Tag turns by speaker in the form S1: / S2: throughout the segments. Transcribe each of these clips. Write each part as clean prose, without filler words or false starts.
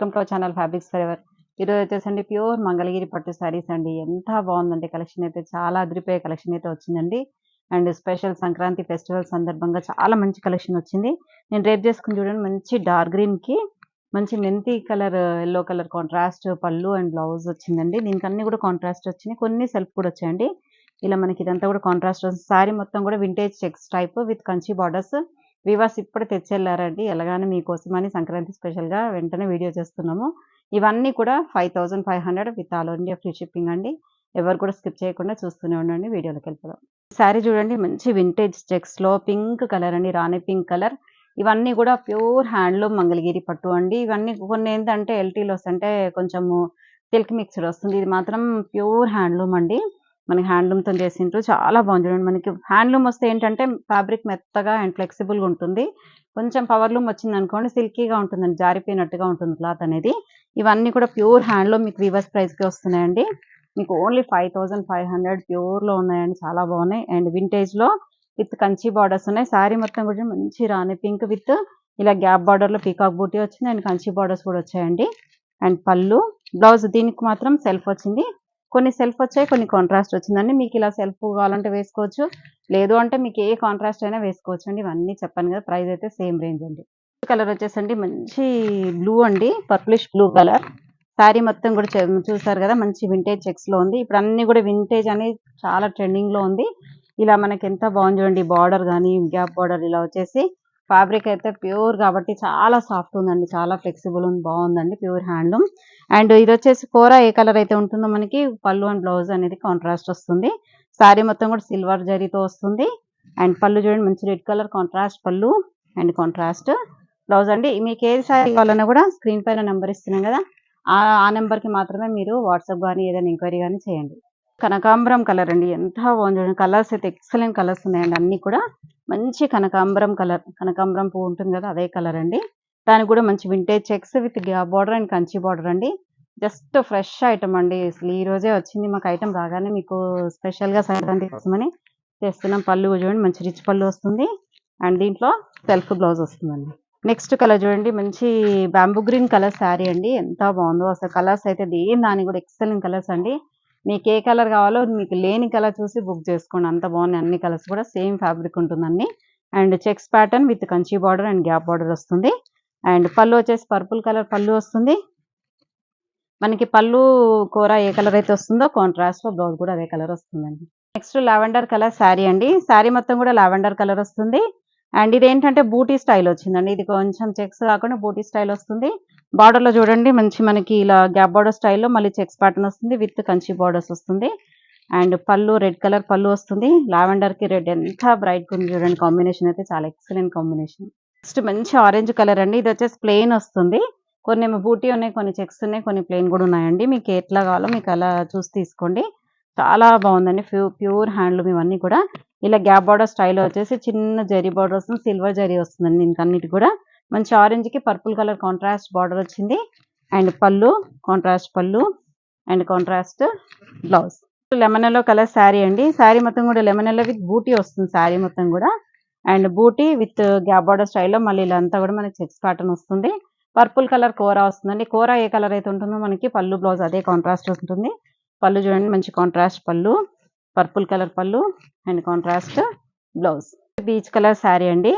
S1: Welcome to our channel fabrics for ever. ఈరోజు వచ్చేసండి pure Mangalagiri పట్టు శారీస్ అండి. ఎంత బాగుందండి కలెక్షన్ అయితే, చాలా అదిరిపోయే కలెక్షన్ అయితే వచ్చిందండి. అండ్ స్పెషల్ సంక్రాంతి ఫెస్టివల్ సందర్భంగా చాలా మంచి కలెక్షన్ వచ్చింది. నేను రేపు చేసుకుని చూడండి, మంచి డార్క్ గ్రీన్కి మంచి మెంతి కలర్, ఎల్లో కలర్ కాంట్రాస్ట్ పళ్ళు అండ్ బ్లౌజ్ వచ్చిందండి. దీనికి అన్ని కూడా కాంట్రాస్ట్ వచ్చినాయి, కొన్ని సెల్ఫ్ కూడా వచ్చాయండి. ఇలా మనకి ఇదంతా కూడా కాంట్రాస్ట్ వస్తుంది. శారీ మొత్తం కూడా vintage checks type with Kanchi borders. వివాస్ ఇప్పుడు తెచ్చెళ్ళారండి, ఎలాగానే మీకోసమని సంక్రాంతి స్పెషల్గా వెంటనే వీడియో చేస్తున్నాము. ఇవన్నీ కూడా 5500 with all India free shipping అండి. ఎవరు కూడా స్కిప్ చేయకుండా చూస్తూనే ఉండండి. వీడియోలోకి వెళ్ళిపోదాం. శారీ చూడండి, మంచి వింటేజ్ చెక్స్లో పింక్ కలర్ అండి, రాణి పింక్ కలర్. ఇవన్నీ కూడా ప్యూర్ హ్యాండ్లూమ్ మంగళగిరి పట్టు అండి. ఇవన్నీ కొన్ని ఏంటంటే ఎల్టీలో అంటే కొంచెము సిల్క్ మిక్స్డ్ వస్తుంది, ఇది మాత్రం ప్యూర్ హ్యాండ్లూమ్ అండి. మనకి హ్యాండ్లూమ్తో చేసిండ్రు, చాలా బాగుంది చూడండి. మనకి హ్యాండ్లూమ్ వస్తే ఏంటంటే ఫ్యాబ్రిక్ మెత్తగా అండ్ ఫ్లెక్సిబుల్గా ఉంటుంది. కొంచెం పవర్లూమ్ వచ్చింది అనుకోండి, సిల్కీగా ఉంటుందండి, జారిపోయినట్టుగా ఉంటుంది క్లాత్ అనేది. ఇవన్నీ కూడా ప్యూర్ హ్యాండ్లూమ్ మీకు వీవర్స్ ప్రైస్కి వస్తున్నాయండి. మీకు ఓన్లీ 5500 ప్యూర్లో ఉన్నాయండి, చాలా బాగున్నాయి. అండ్ వింటేజ్లో విత్ కంచి బార్డర్స్ ఉన్నాయి. శారీ మొత్తం కూడా మంచి రాణి పింక్ విత్ ఇలా గ్యాప్ బార్డర్లో పీకాక్ బూటీ వచ్చింది అండ్ కంచి బార్డర్స్ కూడా వచ్చాయండి. అండ్ పళ్ళు బ్లౌజ్ దీనికి మాత్రం సెల్ఫ్ వచ్చింది, కొన్ని సెల్ఫ్ వచ్చాయి, కొన్ని కాంట్రాస్ట్ వచ్చిందండి. మీకు ఇలా సెల్ఫ్ కావాలంటే వేసుకోవచ్చు, లేదు అంటే మీకు ఏ కాంట్రాస్ట్ అయినా వేసుకోవచ్చు అండి. ఇవన్నీ చెప్పాను కదా, ప్రైస్ అయితే సేమ్ రేంజ్ అండి. కలర్ వచ్చేసండి మంచి బ్లూ అండి, పర్పులిష్ బ్లూ కలర్. శారీ మొత్తం కూడా చూసారు కదా, మంచి వింటేజ్ చెక్స్లో ఉంది. ఇప్పుడు అన్ని కూడా వింటేజ్ అనేది చాలా ట్రెండింగ్లో ఉంది. ఇలా మనకి ఎంత బాగుంది చూడండి, బార్డర్ కానీ గ్యాప్ బార్డర్ ఇలా వచ్చేసి. ఫ్యాబ్రిక్ అయితే ప్యూర్ కాబట్టి చాలా సాఫ్ట్ ఉందండి, చాలా ఫ్లెక్సిబుల్ ఉంది, బాగుందండి, ప్యూర్ హ్యాండ్లూమ్. అండ్ ఇది వచ్చేసి కూర ఏ కలర్ అయితే ఉంటుందో మనకి పళ్ళు అండ్ బ్లౌజ్ అనేది కాంట్రాస్ట్ వస్తుంది. శారీ మొత్తం కూడా సిల్వర్ జరీతో వస్తుంది. అండ్ పళ్ళు చూడండి, మంచి రెడ్ కలర్ కాంట్రాస్ట్ పళ్ళు అండ్ కాంట్రాస్ట్ బ్లౌజ్ అండి. మీకు ఏది శారీ కావాలన్నా కూడా స్క్రీన్ పైన నెంబర్ ఇస్తున్నాం కదా, ఆ నెంబర్కి మాత్రమే మీరు వాట్సాప్ కానీ ఏదైనా ఎంక్వైరీ కానీ చేయండి. కనకాంబరం కలర్ అండి, ఎంత బాగుంది చూడండి. కలర్స్ అయితే ఎక్సలెంట్ కలర్స్ ఉన్నాయండి, అన్ని కూడా మంచి కనకాంబరం కలర్, కనకాంబరం పువ్వు ఉంటుంది కదా అదే కలర్ అండి. దానికి కూడా మంచి vintage checks with gap border and Kanchi border అండి. జస్ట్ ఫ్రెష్ ఐటమ్ అండి, అసలు ఈ రోజే వచ్చింది మాకు ఐటమ్, రాగానే మీకు స్పెషల్గా సంక్రాంతి కోసమని చేస్తున్నాం. పళ్ళు చూడండి, మంచి రిచ్ పళ్ళు వస్తుంది అండ్ దీంట్లో సెల్ఫ్ బ్లౌజ్ వస్తుందండి. నెక్స్ట్ కలర్ చూడండి, మంచి బ్యాంబూ గ్రీన్ కలర్ శారీ అండి, ఎంత బాగుందో అసలు. కలర్స్ అయితే దాని కూడా ఎక్సలెంట్ కలర్స్ అండి. మీకు ఏ కలర్ కావాలో మీకు లేని కలర్ చూసి బుక్ చేసుకోండి, అంత బాగున్నాయి. అన్ని కలర్స్ కూడా సేమ్ ఫ్యాబ్రిక్ ఉంటుందండి. And checks pattern with Kanchi border and gap border వస్తుంది. అండ్ పళ్ళు వచ్చేసి పర్పుల్ కలర్ పళ్ళు వస్తుంది. మనకి పళ్ళు కూర ఏ కలర్ అయితే వస్తుందో కాంట్రాస్ట్ బ్లౌజ్ కూడా అదే కలర్ వస్తుందండి. నెక్స్ట్ లావెండర్ కలర్ శారీ అండి. శారీ మొత్తం కూడా లావెండర్ కలర్ వస్తుంది. అండ్ ఇది ఏంటంటే బూటీ స్టైల్ వచ్చిందండి, ఇది కొంచెం చెక్స్ కాకుండా బూటీ స్టైల్ వస్తుంది. బార్డర్లో చూడండి మంచి మనకి ఇలా గ్యాప్ బార్డర్ స్టైల్లో మళ్ళీ చెక్స్ ప్యాటర్న్ వస్తుంది విత్ కంచి బార్డర్స్ వస్తుంది. అండ్ పళ్ళు రెడ్ కలర్ పళ్ళు వస్తుంది. లావెండర్కి రెడ్ ఎంత బ్రైట్గా ఉంది చూడండి, కాంబినేషన్ అయితే చాలా ఎక్సలెంట్ కాంబినేషన్. నెక్స్ట్ మంచి ఆరెంజ్ కలర్ అండి, ఇది వచ్చేసి ప్లెయిన్ వస్తుంది. కొన్ని ఏమో బూటీ ఉన్నాయి, కొన్ని చెక్స్ ఉన్నాయి, కొన్ని ప్లెయిన్ కూడా ఉన్నాయండి. మీకు ఎట్లా కావాలో మీకు అలా చూసి తీసుకోండి, చాలా బాగుందండి. ప్యూర్ హ్యాండ్లూమ్ ఇవన్నీ కూడా. ఇలా గ్యాప్ బార్డర్ స్టైల్ వచ్చేసి చిన్న జరీ బార్డర్ వస్తుంది, సిల్వర్ జరీ వస్తుందండి దీనికి కూడా. మంచి ఆరెంజ్కి పర్పుల్ కలర్ కాంట్రాస్ట్ బార్డర్ వచ్చింది. అండ్ పళ్ళు కాంట్రాస్ట్ పళ్ళు and contrast blouse. Lemon yellow colour sari అండి. శారీ మొత్తం కూడా లెమన్ ఎల్లో విత్ బూటీ వస్తుంది శారీ మొత్తం కూడా. అండ్ బూటీ విత్ గ్యాప్ బార్డర్ స్టైల్లో మళ్ళీ ఇలా అంతా కూడా మనకి చెక్స్ ప్యాటర్న్ వస్తుంది. పర్పుల్ కలర్ కూర వస్తుందండి. కూర ఏ కలర్ అయితే ఉంటుందో మనకి పళ్ళు బ్లౌజ్ అదే కాంట్రాస్ట్ ఉంటుంది. పళ్ళు చూడండి, మంచి కాంట్రాస్ట్ పళ్ళు, పర్పుల్ కలర్ పళ్ళు and contrast blouse. Peach colour sari అండి,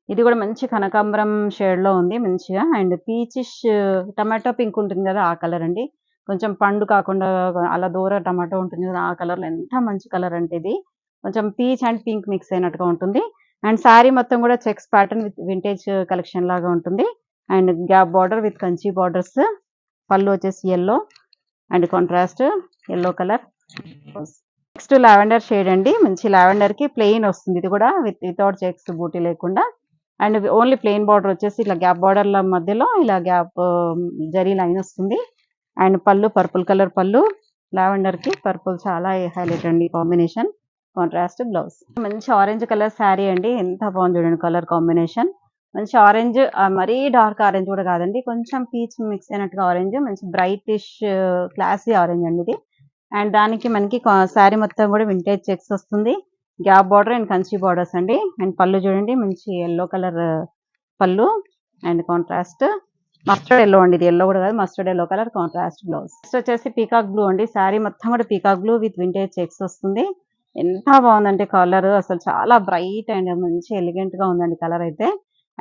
S1: ఇది కూడా మంచి కనకాంబరం షేడ్లో ఉంది మంచిగా. అండ్ పీచిష్ టమాటో పింక్ ఉంటుంది కదా ఆ కలర్ అండి, కొంచెం పండు కాకుండా అలా దూర టమాటో ఉంటుంది కదా ఆ కలర్లో, ఎంత మంచి కలర్ అంటే ఇది కొంచెం పీచ్ అండ్ పింక్ మిక్స్ అయినట్టుగా ఉంటుంది. అండ్ శారీ మొత్తం కూడా checks pattern with vintage collection లాగా ఉంటుంది. And gap border with Kanchi borders. పళ్ళు వచ్చేసి yellow and contrast yellow colour. Next lavender shade అండి, మంచి లావెండర్కి ప్లెయిన్ వస్తుంది, ఇది కూడా వితౌట్ చెక్స్ బూటీ లేకుండా. అండ్ ఓన్లీ ప్లెయిన్ బార్డర్ వచ్చేసి ఇట్లా గ్యాప్ బార్డర్ల మధ్యలో ఇలా గ్యాప్ జరీ లైన్ వస్తుంది. అండ్ పళ్ళు పర్పుల్ కలర్ పళ్ళు, లావెండర్కి పర్పుల్ చాలా హైలైట్ అండి కాంబినేషన్. Contrast blouse. మంచి ఆరెంజ్ కలర్ శారీ అండి, ఎంత బాగుంది చూడండి కలర్ కాంబినేషన్. మంచి ఆరెంజ్, మరీ డార్క్ ఆరెంజ్ కూడా కాదండి, కొంచెం పీచ్ మిక్స్ అయినట్టుగా ఆరెంజ్, మంచి బ్రైటిష్ క్లాసీ ఆరెంజ్ అండి ఇది. అండ్ దానికి మనకి శారీ మొత్తం కూడా వింటేజ్ చెక్స్ వస్తుంది, gap border and Kanchi borders అండి. అండ్ పళ్ళు చూడండి, మంచి ఎల్లో కలర్ పళ్ళు అండ్ కాంట్రాస్ట్ మస్టర్డ్ ఎల్లో అండి. ఇది ఎల్లో కూడా కాదు, mustard yellow colour contrast blouse. Next వచ్చేసి పీకాక్ బ్లూ అండి. శారీ మొత్తం కూడా peacock blue with vintage checks వస్తుంది. ఎంత బాగుందంటే కలర్ అసలు చాలా బ్రైట్ అండ్ మంచి ఎలిగెంట్ గా ఉందండి కలర్ అయితే.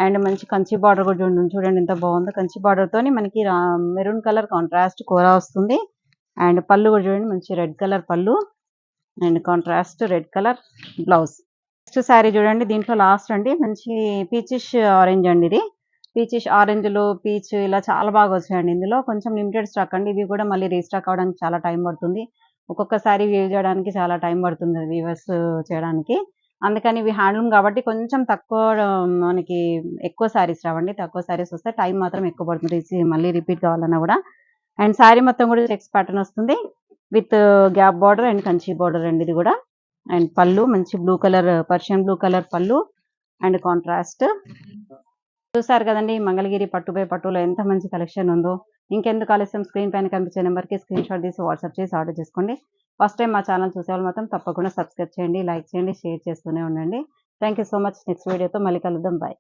S1: అండ్ మంచి కంచి బార్డర్ కూడా చూడండి ఎంత బాగుందో. కంచి బార్డర్ తోని మనకి మెరూన్ కలర్ కాంట్రాస్ట్ కూర వస్తుంది. అండ్ పళ్ళు కూడా చూడండి, మంచి రెడ్ కలర్ పళ్ళు and contrast red colour blouse. Next sari చూడండి, దీంట్లో లాస్ట్ అండి మంచి పీచిష్ ఆరెంజ్ అండి. ఇది పీచిష్ ఆరెంజ్ లో పీచ్ ఇలా చాలా బాగా వచ్చాయండి. ఇందులో కొంచెం లిమిటెడ్ స్టాక్ అండి. ఇవి కూడా మళ్ళీ రీస్టాక్ అవడానికి చాలా టైం పడుతుంది. ఒక్కొక్కసారి వీవ్ చేయడానికి చాలా టైం పడుతుంది వీవర్స్ చేయడానికి. అందుకని ఇవి హ్యాండ్లూమ్ కాబట్టి కొంచెం తక్కువ మనకి ఎక్కువ శారీస్ రావండి. తక్కువ శారీస్ వస్తే టైం మాత్రం ఎక్కువ పడుతుంది మళ్ళీ రిపీట్ కావాలన్నా కూడా. అండ్ శారీ మొత్తం కూడా చెక్స్ ప్యాటర్న్ వస్తుంది with gap border and Kanchi border అండి ఇది కూడా. అండ్ పళ్ళు మంచి blue colour, Persian blue colour పళ్ళు అండ్ కాంట్రాస్ట్. చూసారు కదండి మంగళగిరి పట్టుపై పట్టులో ఎంత మంచి కలెక్షన్ ఉందో. ఇంకెందుకు ఆలస్యం, స్క్రీన్ పైన కనిపించే నెంబర్కి స్క్రీన్ షాట్ తీసి వాట్సాప్ చేసి ఆర్డర్ చేసుకోండి. ఫస్ట్ టైం మా ఛానల్ చూసేవాళ్ళు మాత్రం తప్పకుండా సబ్స్క్రైబ్ చేయండి, లైక్ చేయండి, షేర్ చేస్తూనే ఉండండి. Thank you so much. Next వీడియోతో మళ్ళీ కలుద్దాం. బాయ్.